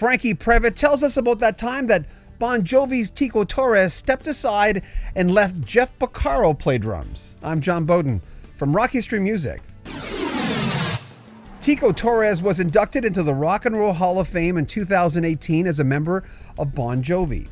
Franke Previte tells us about that time that Bon Jovi's Tico Torres stepped aside and let Jeff Porcaro play drums. I'm John Beaudin from Rock History Music. Tico Torres was inducted into the Rock and Roll Hall of Fame in 2018 as a member of Bon Jovi.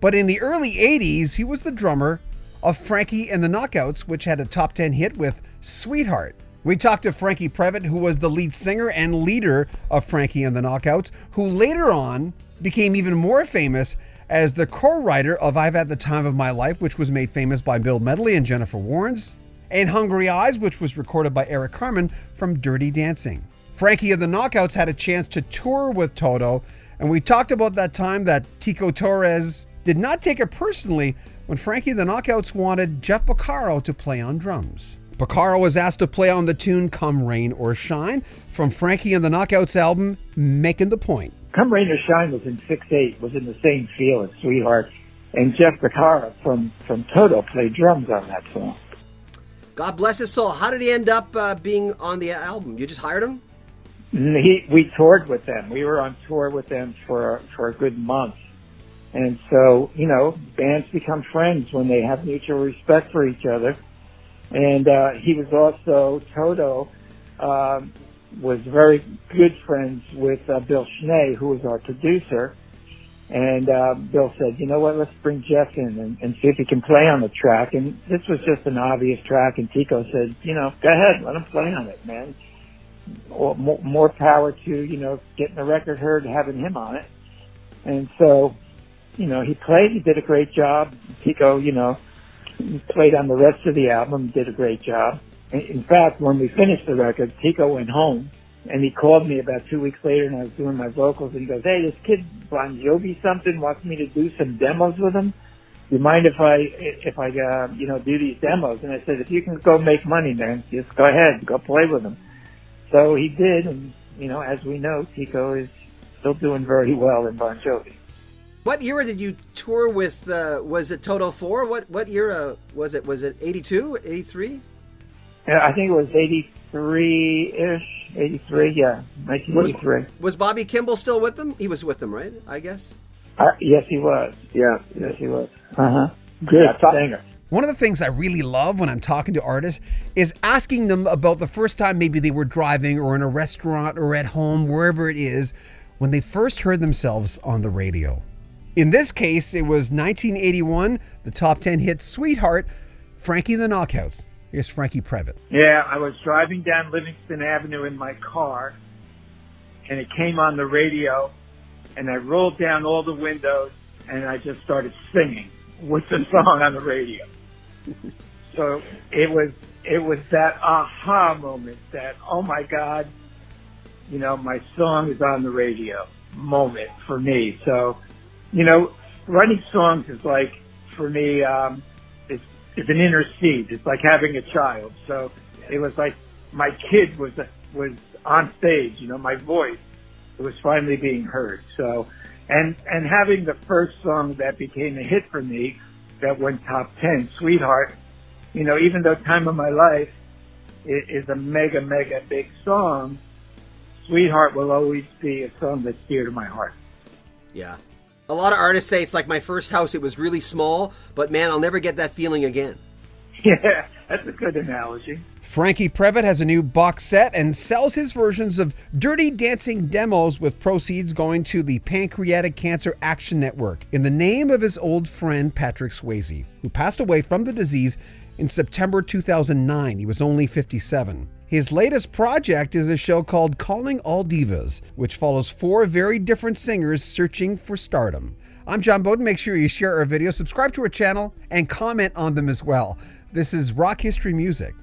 But in the early 80s, he was the drummer of Franke and the Knockouts, which had a top 10 hit with Sweetheart. We talked to Franke Previte, who was the lead singer and leader of Franke and the Knockouts, who later on became even more famous as the co-writer of I've Had the Time of My Life, which was made famous by Bill Medley and Jennifer Warnes, and Hungry Eyes, which was recorded by Eric Carmen from Dirty Dancing. Franke and the Knockouts had a chance to tour with Toto, and we talked about that time that Tico Torres did not take it personally when Franke and the Knockouts wanted Jeff Porcaro to play on drums. Porcaro was asked to play on the tune Come Rain or Shine from Franke and the Knockouts album Makin the Point. Come Rain or Shine was in 6/8, was in the same feel as Sweetheart, and Jeff Porcaro from Toto played drums on that song. God bless his soul. How did he end up being on the album? You just hired him? We toured with them. We were on tour with them for a good month. And so, bands become friends when they have mutual respect for each other. And he was also, Toto was very good friends with Bill Schnee, who was our producer. And Bill said, you know what, let's bring Jeff in and see if he can play on the track. And this was just an obvious track. And Tico said, go ahead, let him play on it, man. More power to, getting the record heard, having him on it. And so, he played, he did a great job. Tico, played on the rest of the album, did a great job. In fact, when we finished the record, Tico went home, and he called me about 2 weeks later, and I was doing my vocals, and he goes, hey, this kid, Bon Jovi something, wants me to do some demos with him. Do you mind if I do these demos? And I said, if you can go make money, man, just go ahead, go play with him. So he did, and, as we know, Tico is still doing very well in Bon Jovi. What era did you tour with? Was it Toto 4? What era was it? Was it 82, 83? Yeah, I think it was 83-ish, 83, yeah, 1983. Was Bobby Kimball still with them? He was with them, right? I guess. Yes, he was. Yeah, yes, he was. Good singer. One of the things I really love when I'm talking to artists is asking them about the first time maybe they were driving or in a restaurant or at home, wherever it is, when they first heard themselves on the radio. In this case, it was 1981, the top 10 hit Sweetheart, Franke and the Knockouts. Here's Franke Previte. Yeah, I was driving down Livingston Avenue in my car, and it came on the radio, and I rolled down all the windows, and I just started singing with the song on the radio. So it was that aha moment that, oh my God, my song is on the radio moment for me. So, writing songs is like, for me, it's an inner seed. It's like having a child. So it was like my kid was on stage, my voice, it was finally being heard. So, and having the first song that became a hit for me that went top 10, Sweetheart, even though Time of My Life is a mega, mega big song, Sweetheart will always be a song that's dear to my heart. Yeah. A lot of artists say it's like my first house. It was really small, but man, I'll never get that feeling again. Yeah, that's a good analogy. Franke Previte has a new box set and sells his versions of Dirty Dancing demos with proceeds going to the Pancreatic Cancer Action Network in the name of his old friend Patrick Swayze, who passed away from the disease in September 2009. He was only 57. His latest project is a show called Calling All Divas, which follows 4 very different singers searching for stardom. I'm John Beaudin. Make sure you share our videos, subscribe to our channel, and comment on them as well. This is Rock History Music.